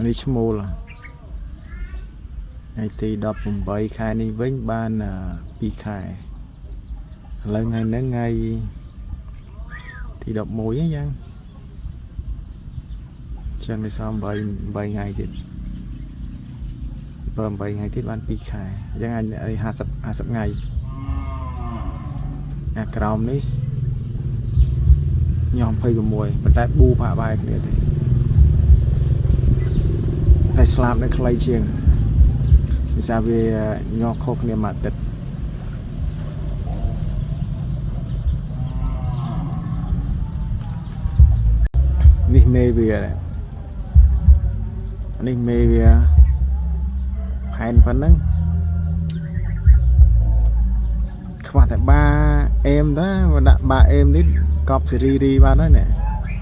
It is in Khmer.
នេះឈ្មោលថ្ងៃទី18ខែនេះវិញបាន2ខែឥឡូវថ្ងៃហ្នឹងថ្ងៃទី11ហ្នឹងយ៉ាងចឹងនេះសំ8ថ្ងៃទៀត8ថ្ងៃទៀតបាន2ខែអញ្ចឹងអី50ថ្ងៃអាក្រោមនេះញោម26ប៉ុន្តែប៊ូផាក់បែរគ្នាទេតែស្លាប់នៅខ្លីជាងវិសាវាញោខុសគ្នាមួយអាទិត្យនេះមេវានេះមេវាផែនប៉ុណ្ណឹងខ្វះតែបាអេមតាមកដាក់បាអេមនេះកប់សេរីរីបានហើយណែ